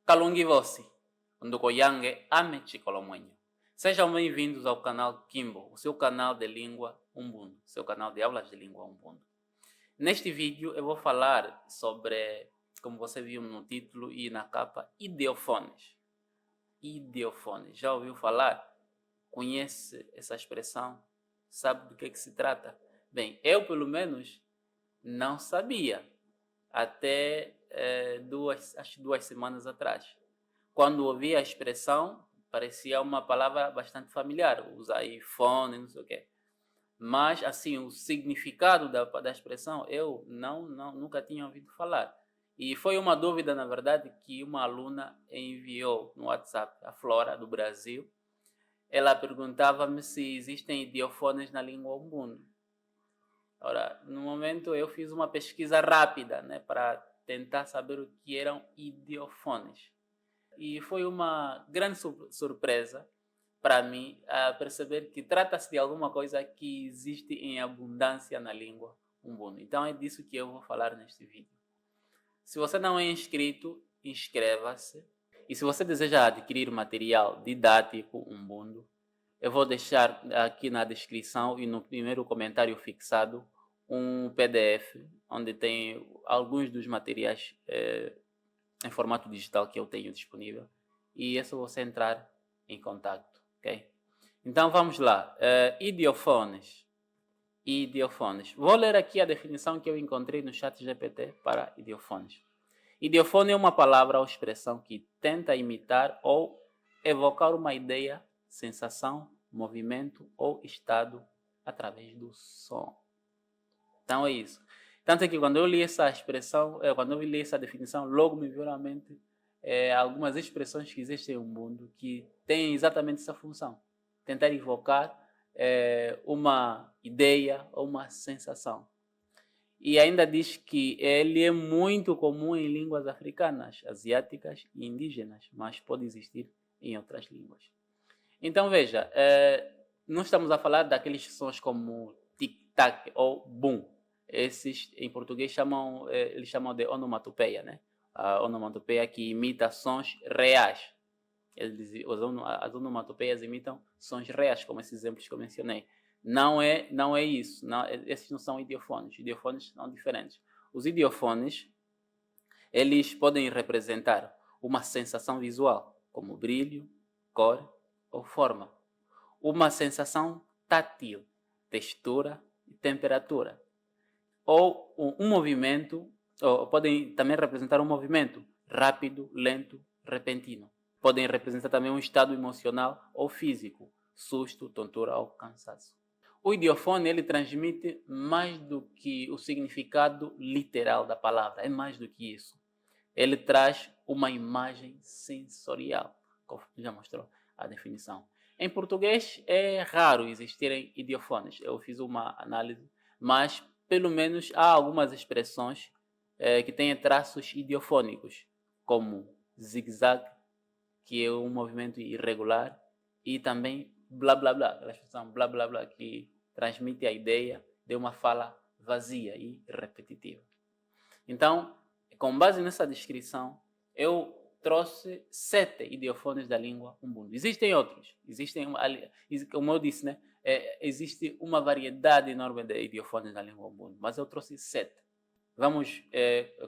Kalungi Vossi, Ndukoyange Ame Chikolomonho. Sejam bem-vindos ao canal Kimbo, o seu canal de língua Umbundo, seu canal de aulas de língua Umbundo. Neste vídeo eu vou falar sobre, como você viu no título e na capa, ideofones. Ideofones. Já ouviu falar? Conhece essa expressão? Sabe do que se trata? Bem, eu pelo menos não sabia até acho 2 semanas atrás. Quando ouvi a expressão, parecia uma palavra bastante familiar, os iPhone, não sei o quê. Mas, assim, o significado da expressão eu nunca tinha ouvido falar. E foi uma dúvida, na verdade, que uma aluna enviou no WhatsApp, a Flora, do Brasil. Ela perguntava-me se existem idiofones na língua Umbundo. Ora, no momento eu fiz uma pesquisa rápida, né, para tentar saber o que eram idiofones. E foi uma grande surpresa para mim perceber que trata-se de alguma coisa que existe em abundância na língua Umbundo. Então é disso que eu vou falar neste vídeo. Se você não é inscrito, inscreva-se. E se você deseja adquirir material didático Umbundo, eu vou deixar aqui na descrição e no primeiro comentário fixado um PDF onde tem alguns dos materiais em formato digital que eu tenho disponível. E é só você entrar em contato, ok? Então vamos lá. Idiofones. Idiofones. Vou ler aqui a definição que eu encontrei no chat GPT para idiofones. Idiofone é uma palavra ou expressão que tenta imitar ou evocar uma ideia, sensação, movimento ou estado através do som. Então é isso. Tanto é que quando eu li essa expressão, quando eu li essa definição, logo me veio à mente algumas expressões que existem no mundo que têm exatamente essa função. Tentar evocar uma ideia ou uma sensação. E ainda diz que ele é muito comum em línguas africanas, asiáticas e indígenas, mas pode existir em outras línguas. Então veja, não estamos a falar daqueles sons como tic-tac ou boom. Esses em português eles chamam de onomatopeia, né? A onomatopeia que imita sons reais. As onomatopeias imitam sons reais, como esses exemplos que eu mencionei. Não é isso. Esses não são idiofones. Idiofones são diferentes. Os idiofones, eles podem representar uma sensação visual, como brilho, cor ou forma. Uma sensação tátil, textura e temperatura. Ou um movimento, ou podem também representar um movimento rápido, lento, repentino. Podem representar também um estado emocional ou físico, susto, tontura ou cansaço. O idiofone, ele transmite mais do que o significado literal da palavra, é mais do que isso. Ele traz uma imagem sensorial, como já mostrou a definição. Em português é raro existirem idiofones, eu fiz uma análise, mas pelo menos há algumas expressões que têm traços idiofônicos, como zigue-zague, que é um movimento irregular, e também blá blá blá, a expressão blá blá blá, que transmite a ideia de uma fala vazia e repetitiva. Então, com base nessa descrição, eu trouxe 7 idiofones da língua Umbundo. Existem outros, como eu disse, né? Existe uma variedade enorme de idiofones na língua Umbundo, mas eu trouxe 7. Vamos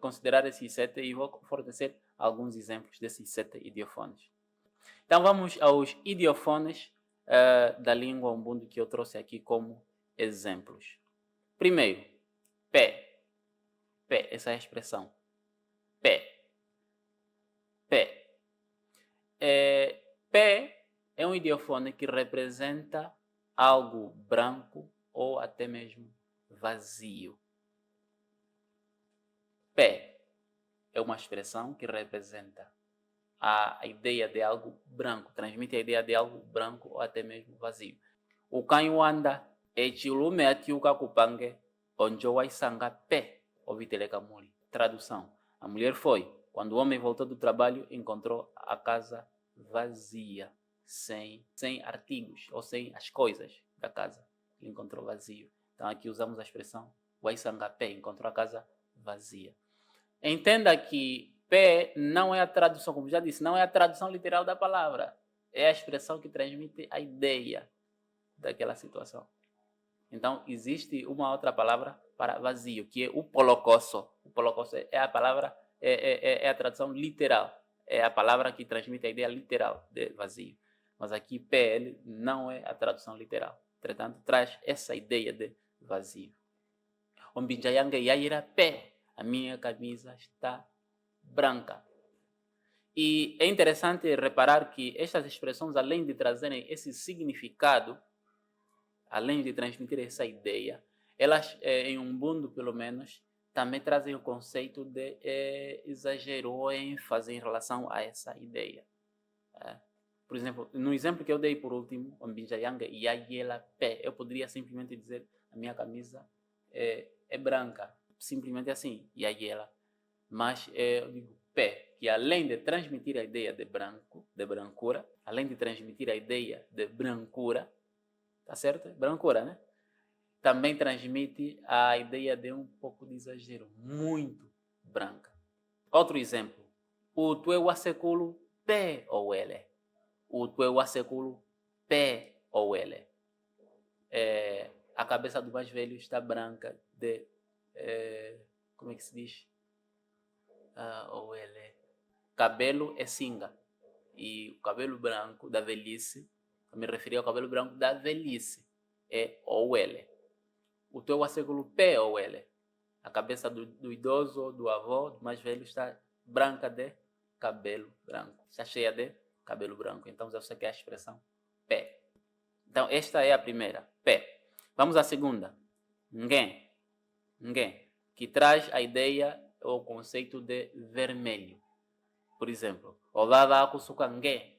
considerar esses 7 e vou fornecer alguns exemplos desses 7 idiofones. Então vamos aos idiofones da língua Umbundo que eu trouxe aqui como exemplos. Primeiro, pé. Pé, essa é a expressão. Pé. Pé. Pé é um idiofone que representa algo branco ou até mesmo vazio. Pé é uma expressão que representa a ideia de algo branco, transmite a ideia de algo branco ou até mesmo vazio. O canho anda e chilume atiuka kupange onjo waisanga pé oviteleka muli. Tradução: a mulher foi. Quando o homem voltou do trabalho, encontrou a casa vazia, sem artigos ou sem as coisas da casa. Ele encontrou vazio. Então aqui usamos a expressão waisanga pé, encontrou a casa vazia. Entenda que P não é a tradução, como já disse, não é a tradução literal da palavra. É a expressão que transmite a ideia daquela situação. Então, existe uma outra palavra para vazio, que é o polocosso. O polocosso é a palavra, é a tradução literal. É a palavra que transmite a ideia literal de vazio. Mas aqui, PL não é a tradução literal. Entretanto, traz essa ideia de vazio. Ombinjayanga yaira pé. A minha camisa está branca. E é interessante reparar que estas expressões, além de trazerem esse significado, além de transmitir essa ideia, elas, em Ubuntu pelo menos, também trazem o conceito de exagero ou ênfase em relação a essa ideia. Por exemplo, no exemplo que eu dei por último, Ombinjayanga Yayela Pé, eu poderia simplesmente dizer a minha camisa é branca, simplesmente assim, Yayela. Mas eu digo pé, que além de transmitir a ideia de branco, de brancura, além de transmitir a ideia de brancura, tá certo? Brancura, né? Também transmite a ideia de um pouco de exagero, muito branca. Outro exemplo, o teu wasekulu pé ou ele. O teu wasekulu pé ou ele. A cabeça do mais velho está branca de... como é que se diz? Ou ele. Cabelo é singa. E o cabelo branco da velhice, eu me referi ao cabelo branco da velhice, é ou ele. O teu wasekulu pé ou ele. A cabeça do idoso ou do avô, do mais velho, está branca de cabelo branco. Está cheia de cabelo branco. Então, você quer a expressão pé. Então, esta é a primeira, pé. Vamos à segunda, ngen. Ngen, que traz a ideia ou conceito de vermelho. Por exemplo, olava akusuka ngen.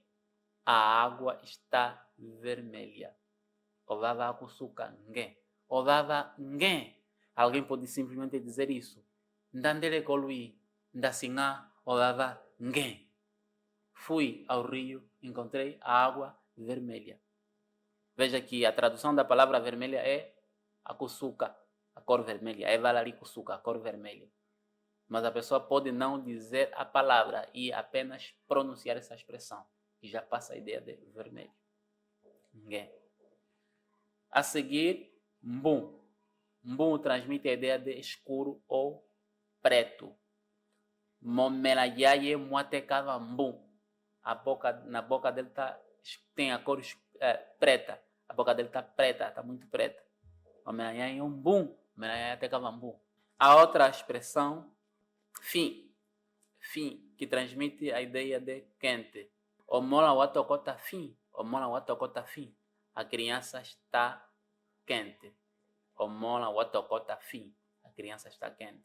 A água está vermelha. Olava akusuka ngen. Olava ngen. Alguém pode simplesmente dizer isso. Ndandele kolui, ndasinga, olava ngen. Fui ao rio, encontrei a água vermelha. Veja que a tradução da palavra vermelha é akusuka, a cor vermelha. É valarikusuka, a cor vermelha. Mas a pessoa pode não dizer a palavra e apenas pronunciar essa expressão, que já passa a ideia de vermelho. Ngen. A seguir, mbum. Mbum transmite a ideia de escuro ou preto. Momelayaye muatekava mbum. Na boca dele tem a cor preta. A boca dele está preta, está muito preta. Momelayaye mbum. Momelayaye tekava mbum. A outra expressão, fim. Fim, que transmite a ideia de quente. Omola watokota fim. Omola watokota fim. A criança está quente. Omola watokota fim. A criança está quente.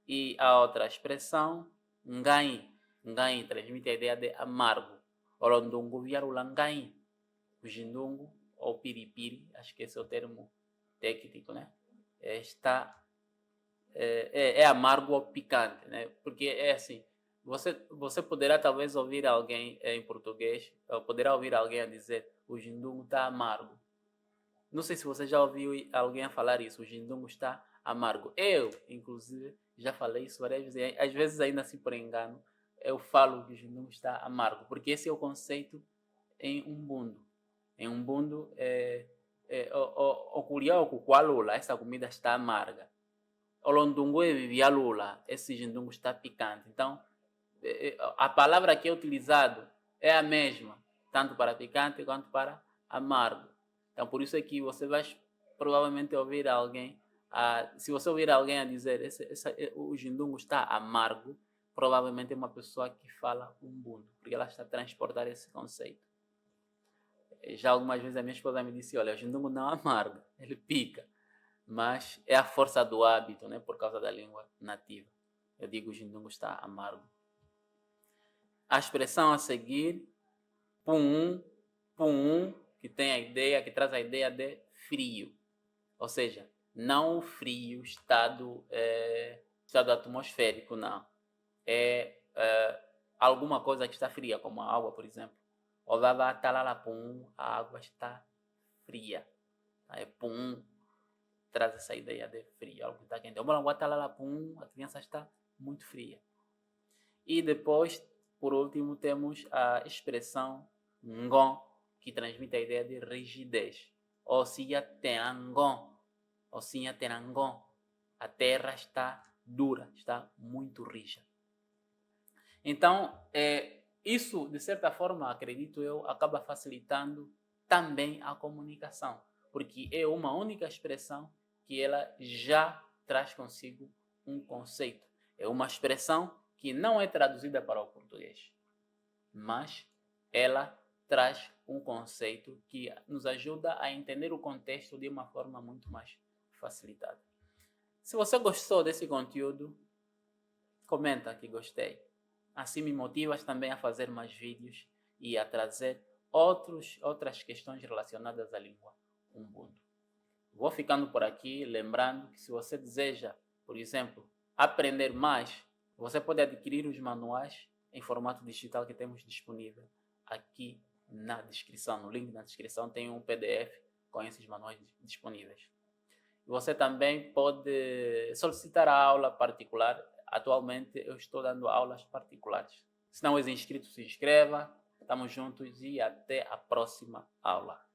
E a outra expressão, ngai. Ngai transmite a ideia de amargo. Olondungu viarula ngai. O jindungu ou piripiri, acho que esse é o termo técnico, né? É amargo ou picante, né? Porque é assim, você poderá talvez ouvir alguém em português, poderá ouvir alguém a dizer o jindungu está amargo. Não sei se você já ouviu alguém a falar isso, o jindungu está amargo. Eu, inclusive, já falei isso várias vezes, às vezes ainda assim por engano, eu falo que o jindungu está amargo, porque esse é o conceito em Ubuntu. Em Ubuntu, o curioco, qual essa comida está amarga. O londungu e vivialula, esse jindungu está picante. Então, a palavra que é utilizada é a mesma, tanto para picante quanto para amargo. Então, por isso é que você vai provavelmente ouvir alguém, se você ouvir alguém a dizer o jindungu está amargo, provavelmente é uma pessoa que fala Ubuntu, porque ela está a transportar esse conceito. Já algumas vezes a minha esposa me disse, olha, o jindungu não é amargo, ele pica. Mas é a força do hábito, né? Por causa da língua nativa. Eu digo o jindungu está amargo. A expressão a seguir, pum, que traz a ideia de frio. Ou seja, não o frio estado atmosférico, não. Alguma coisa que está fria, como a água, por exemplo. Olava talalapum, a água está fria. Aí, pum, traz essa ideia de frio, algo que está quente. A criança está muito fria. E depois, por último, temos a expressão ngon, que transmite a ideia de rigidez. Osia tenangon. Osia tenangon. A terra está dura, está muito rija. Então, isso, de certa forma, acredito eu, acaba facilitando também a comunicação, porque é uma única expressão que ela já traz consigo um conceito. É uma expressão que não é traduzida para o português, mas ela traz um conceito que nos ajuda a entender o contexto de uma forma muito mais facilitada. Se você gostou desse conteúdo, comenta que gostei. Assim me motivas também a fazer mais vídeos e a trazer outras questões relacionadas à língua Ubuntu. Vou ficando por aqui, lembrando que se você deseja, por exemplo, aprender mais, você pode adquirir os manuais em formato digital que temos disponível aqui na descrição. No link na descrição tem um PDF com esses manuais disponíveis. Você também pode solicitar a aula particular. Atualmente eu estou dando aulas particulares. Se não és inscrito, se inscreva. Estamos juntos e até a próxima aula.